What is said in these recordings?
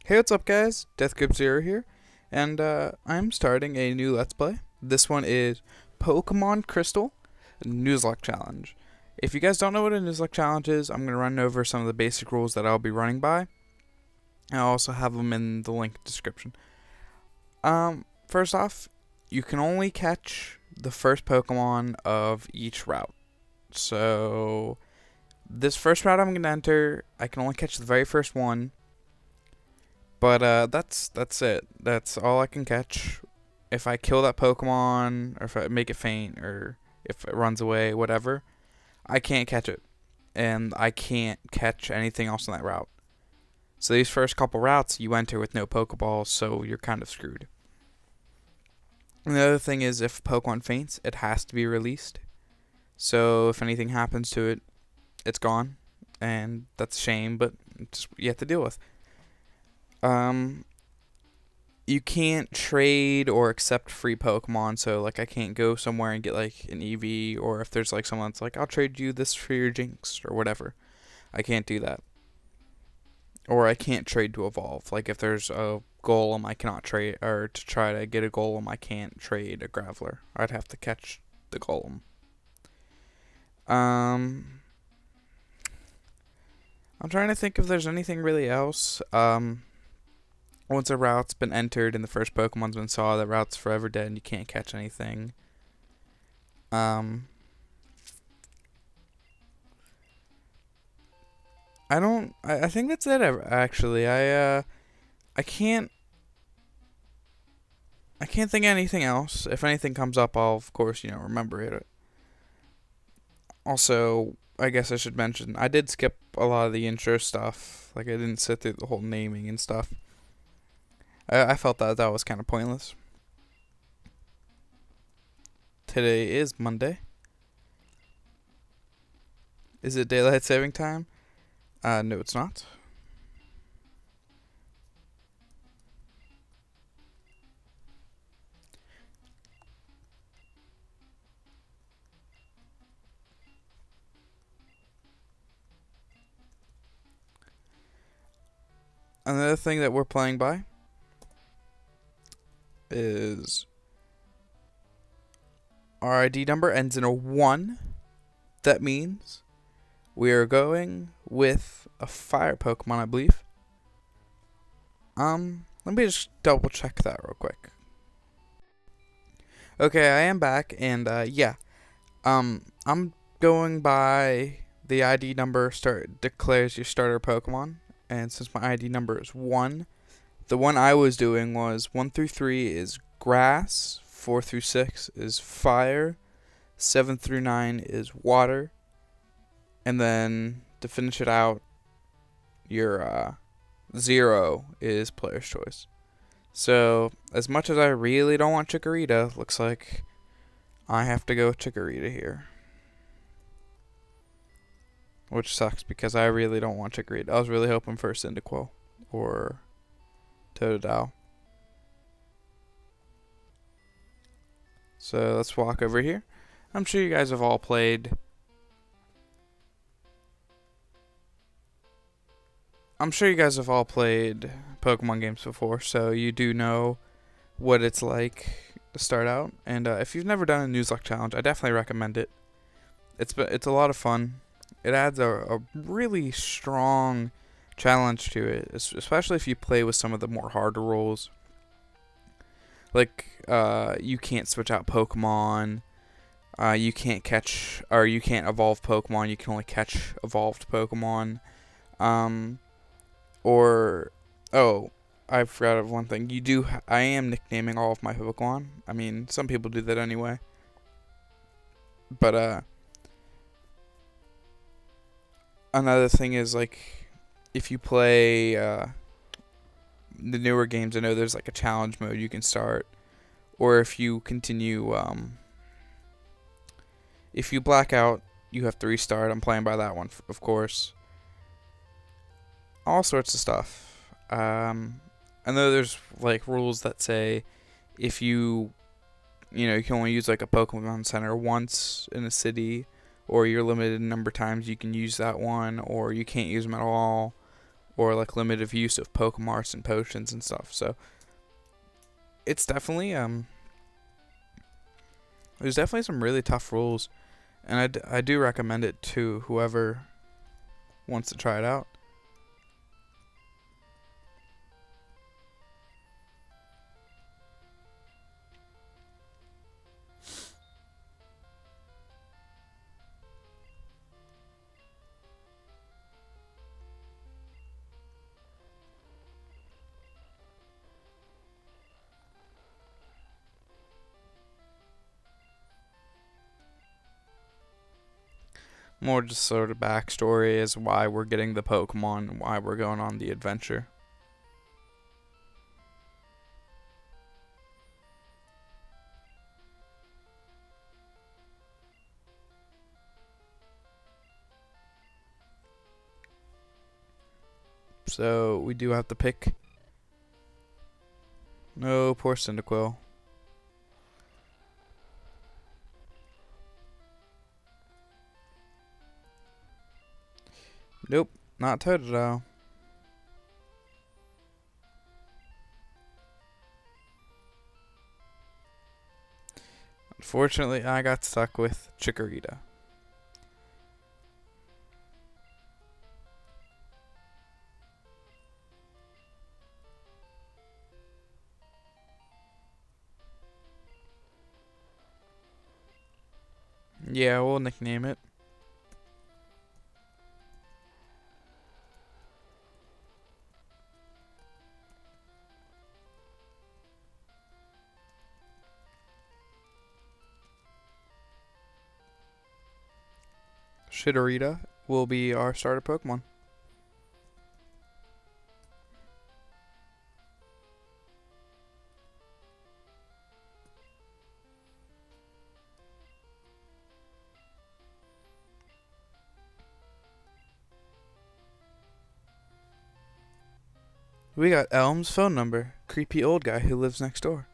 Hey, what's up, guys? DeathCube0 here, and I'm starting a new Let's Play. This one is Pokemon Crystal Nuzlocke Challenge. If you guys don't know what a Nuzlocke Challenge is, I'm going to run over some of the basic rules that I'll be running by. I'll also have them in the link description. First off, you can only catch the first Pokemon of each route. So, this first route I'm going to enter, I can only catch the very first one. But that's it. That's all I can catch. If I kill that Pokemon, or if I make it faint, or if it runs away, whatever, I can't catch it. And I can't catch anything else on that route. So these first couple routes, you enter with no Pokeballs, so you're kind of screwed. And the other thing is, if Pokemon faints, it has to be released. So if anything happens to it, it's gone. And that's a shame, but it's just what you have to deal with. You can't trade or accept free Pokemon, so like I can't go somewhere and get like an EV, or if there's like someone that's like, I'll trade you this for your Jinx or whatever. I can't do that. Or I can't trade to evolve. Like if there's a Golem I cannot trade, or to try to get a Golem I can't trade a Graveler. I'd have to catch the Golem. I'm trying to think if there's anything really else. Once a route's been entered and the first Pokemon's been saw, that route's forever dead and you can't catch anything. I think that's it, actually. I can't think of anything else. If anything comes up, I'll, of course, remember it. Also, I guess I should mention, I did skip a lot of the intro stuff. Like, I didn't sit through the whole naming and stuff. I felt that was kind of pointless. Today is Monday. Is it daylight saving time? No, it's not. Another thing that we're playing by is our ID number ends in a 1. That means we are going with a fire Pokemon, I believe. Let me just double check that real quick. Okay, I am back, and yeah. I'm going by the ID number declares your starter Pokemon, and since my ID number is 1, the one I was doing was 1 through 3 is grass, 4 through 6 is fire, 7 through 9 is water, and then to finish it out, your 0 is player's choice. So, as much as I really don't want Chikorita, looks like I have to go with Chikorita here. Which sucks because I really don't want Chikorita. I was really hoping for Cyndaquil or Totodile. So let's walk over here. I'm sure you guys have all played. Pokemon games before, so you do know what it's like to start out. And if you've never done a Nuzlocke challenge, I definitely recommend it. It's a lot of fun. It adds a really strong challenge to it, especially if you play with some of the more harder rules. Like, you can't switch out Pokemon, you can't catch, or you can't evolve Pokemon, you can only catch evolved Pokemon, I forgot of one thing, I am nicknaming all of my Pokemon. I mean, some people do that anyway, but, another thing is, like, if you play the newer games, I know there's like a challenge mode you can start, or if you continue, if you black out, you have to restart. I'm playing by that one, of course. All sorts of stuff. I know there's like rules that say if you can only use like a Pokemon Center once in a city, or you're limited in number of times you can use that one, or you can't use them at all, or like limited use of Pokemarts and potions and stuff. So it's definitely there's definitely some really tough rules, and I do recommend it to whoever wants to try it out. More just sort of backstory as why we're getting the Pokemon and why we're going on the adventure. So we do have to pick. No, poor Cyndaquil. Nope, not Totodile. Unfortunately, I got stuck with Chikorita. Yeah, we'll nickname it. Shitorita will be our starter Pokemon. We got Elm's phone number. Creepy old guy who lives next door.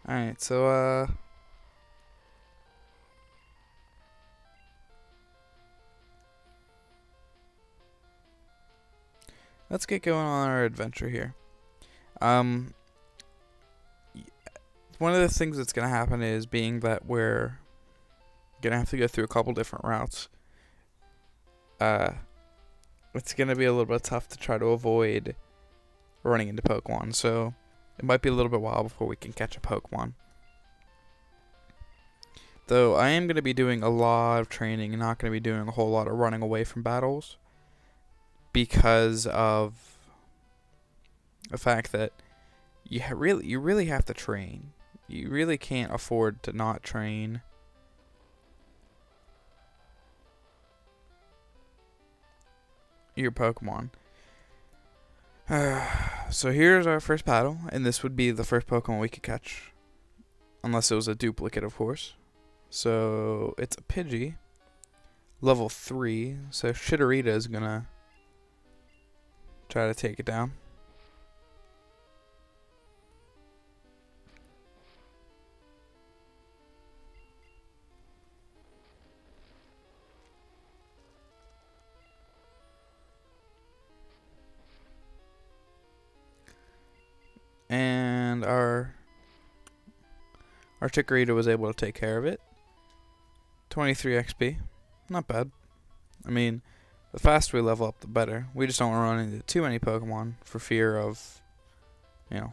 Alright, so let's get going on our adventure here. One of the things that's gonna happen is being that we're gonna have to go through a couple different routes. It's gonna be a little bit tough to try to avoid running into Pokemon, so it might be a little bit while before we can catch a Pokemon. Though I am gonna be doing a lot of training and not gonna be doing a whole lot of running away from battles, because of the fact that you really have to train. You really can't afford to not train. Your Pokemon. So here's our first battle, and this would be the first Pokemon we could catch, unless it was a duplicate, of course. So it's a Pidgey, level 3. So Shitorita is gonna try to take it down. And our Chikorita was able to take care of it. 23 XP. Not bad. I mean, the faster we level up, the better. We just don't run into too many Pokemon for fear of,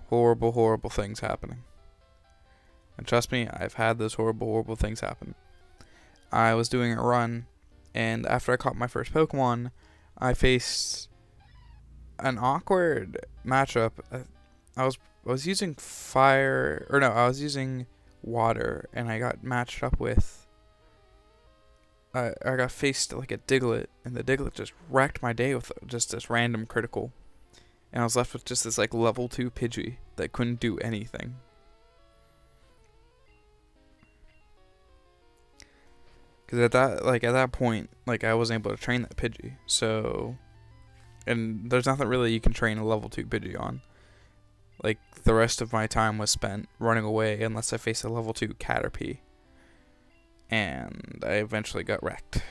horrible, horrible things happening. And trust me, I've had those horrible, horrible things happen. I was doing a run, and after I caught my first Pokemon, I faced an awkward matchup. I was using I was using water, and I got matched up with. I got faced like a Diglett, and the Diglett just wrecked my day with just this random critical, and I was left with just this like level 2 Pidgey that couldn't do anything. Because at that point, I wasn't able to train that Pidgey, so, and there's nothing really you can train a level 2 Pidgey on. Like, the rest of my time was spent running away unless I faced a level 2 Caterpie. And I eventually got wrecked.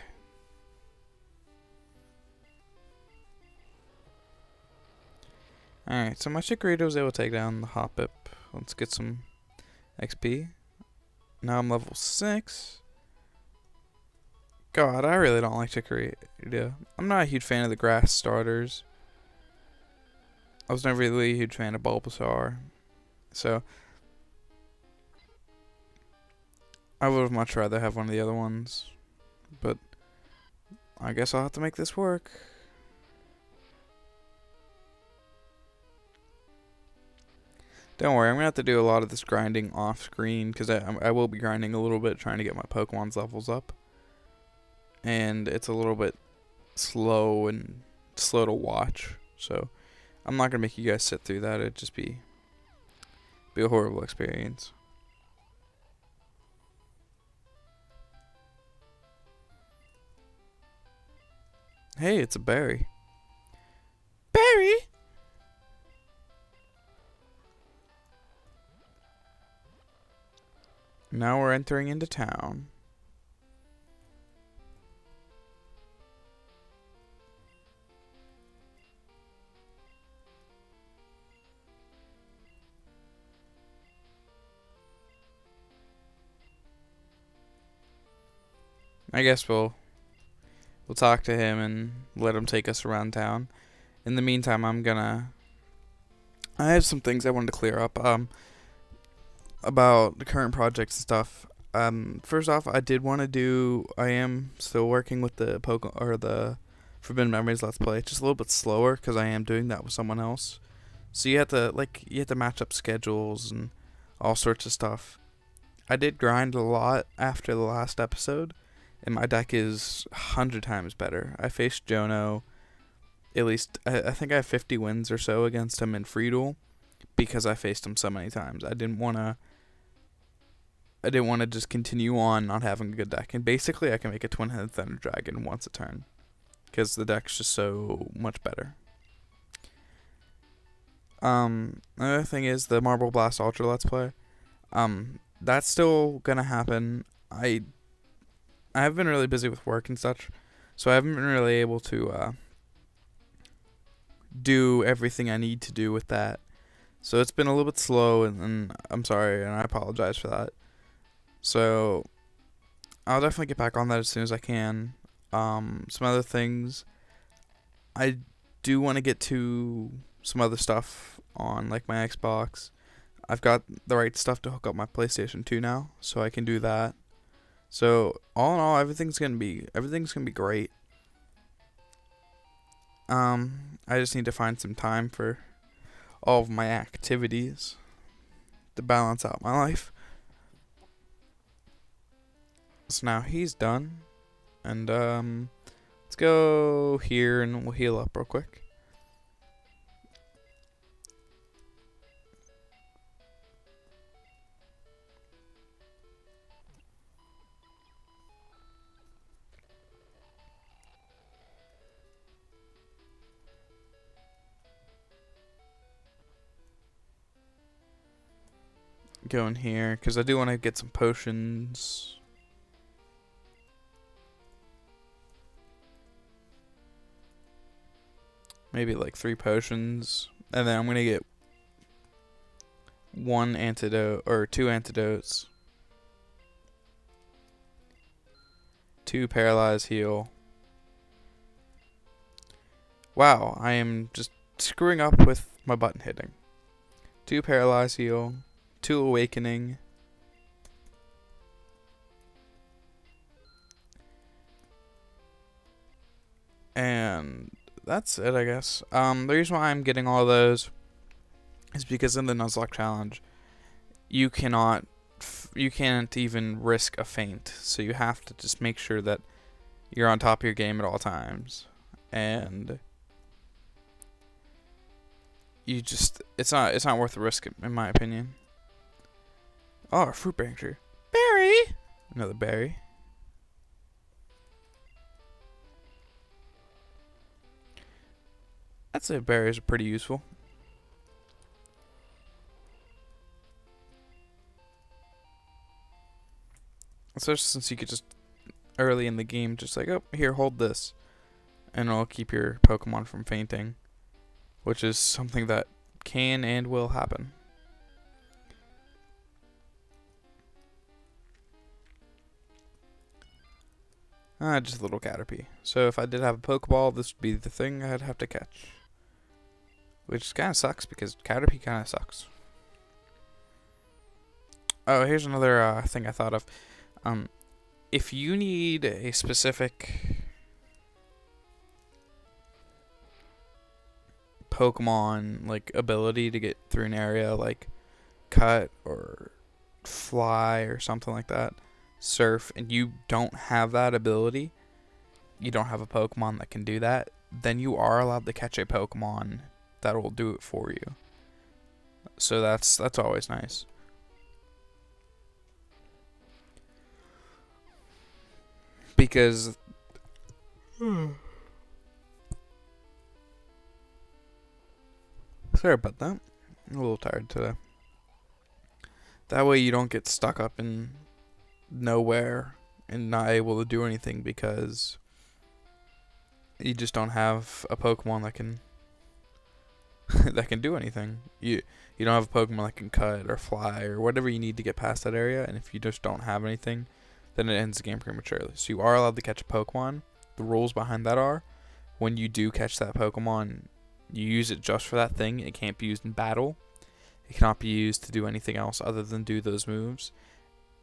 Alright, so my Chikorita was able to take down the Hoppip. Let's get some XP. Now I'm level 6. God, I really don't like Chikorita. I'm not a huge fan of the grass starters. I was never really a huge fan of Bulbasaur. So, I would have much rather have one of the other ones. But, I guess I'll have to make this work. Don't worry, I'm going to have to do a lot of this grinding off screen. Because I will be grinding a little bit trying to get my Pokemon's levels up. And it's a little bit slow and slow to watch. So, I'm not going to make you guys sit through that. It'd just be a horrible experience. Hey, it's a berry. Berry? Now we're entering into town. I guess we'll talk to him and let him take us around town. In the meantime, I have some things I wanted to clear up about the current projects and stuff. First off, I am still working with the Forbidden Memories Let's Play. Just a little bit slower because I am doing that with someone else. So you have to match up schedules and all sorts of stuff. I did grind a lot after the last episode, and my deck is 100 times better. I faced Jono, at least, I think I have 50 wins or so against him in Free Duel, because I faced him so many times. I didn't want to just continue on not having a good deck. And basically, I can make a Twin-Headed Thunder Dragon once a turn, because the deck's just so much better. Another thing is the Marble Blast Ultra Let's Play. That's still gonna happen. I have been really busy with work and such, so I haven't been really able to do everything I need to do with that. So it's been a little bit slow, and I'm sorry, and I apologize for that. So I'll definitely get back on that as soon as I can. Some other things, I do want to get to some other stuff on like my Xbox. I've got the right stuff to hook up my PlayStation 2 now, so I can do that. So all in all, everything's gonna be great. I just need to find some time for all of my activities to balance out my life. So now he's done, and let's go here and we'll heal up real quick. Go in here because I do want to get some potions. Maybe like 3 potions, and then I'm gonna get 1 antidote or 2 antidotes, 2 paralyze heal. Wow, I am just screwing up with my button hitting. 2 paralyze heal, 2 awakening, and that's it, I guess. The reason why I'm getting all those is because in the Nuzlocke Challenge, you can't even risk a feint, so you have to just make sure that you're on top of your game at all times, and it's not worth the risk in my opinion. Oh, a fruit brancher. Berry! Another berry. I'd say berries are pretty useful. Especially since you could just, early in the game, just like, oh, here, hold this. And it'll keep your Pokemon from fainting. Which is something that can and will happen. Just a little Caterpie. So if I did have a Pokeball, this would be the thing I'd have to catch. Which kind of sucks because Caterpie kind of sucks. Oh, here's another thing I thought of. If you need a specific Pokemon like ability to get through an area, like cut or fly or something like that, surf, and you don't have that ability, you don't have a Pokemon that can do that, then you are allowed to catch a Pokemon that will do it for you. So that's always nice. Because sorry about that. I'm a little tired today. That way you don't get stuck up in nowhere and not able to do anything because you just don't have a Pokemon that can that can do anything. You don't have a Pokemon that can cut or fly or whatever you need to get past that area, and if you just don't have anything, then it ends the game prematurely. So you are allowed to catch a Pokemon. The rules behind that are, when you do catch that Pokemon, you use it just for that thing. It can't be used in battle. It cannot be used to do anything else other than do those moves.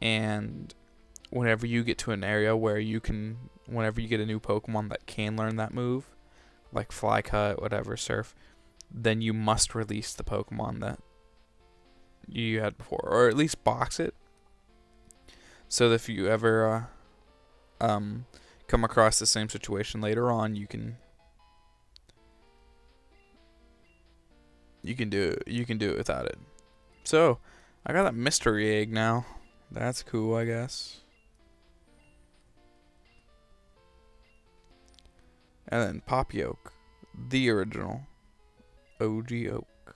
And whenever you get to an area where whenever you get a new Pokemon that can learn that move, like Fly, Cut, whatever, Surf, then you must release the Pokemon that you had before, or at least box it, so that if you ever come across the same situation later on, you can do it without it. So I got that mystery egg now. That's cool, I guess. And then Poppy Oak, the original OG Oak.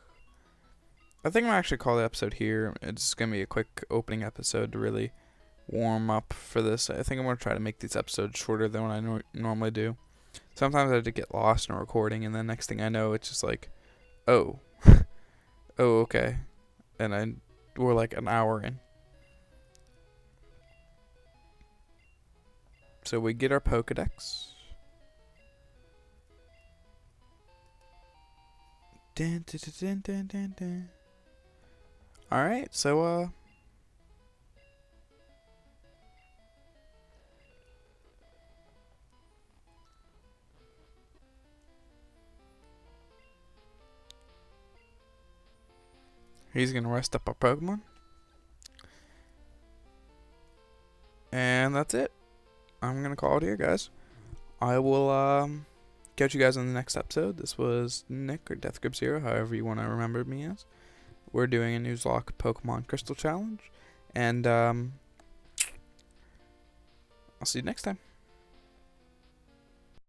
I think I'm actually call the episode here. It's gonna be a quick opening episode to really warm up for this. I think I'm gonna try to make these episodes shorter than what I normally do. Sometimes I have to get lost in a recording, and then next thing I know, it's just like, oh, oh, okay, and we're like an hour in. So we get our Pokedex. Dun, dun, dun, dun, dun, dun. All right, so he's gonna rest up our Pokemon, and that's it. I'm gonna call it here, guys. I will catch you guys on the next episode. This was Nick, or Death Grip Zero, however you want to remember me as. We're doing a Nuzlocke Pokemon Crystal Challenge, and I'll see you next time.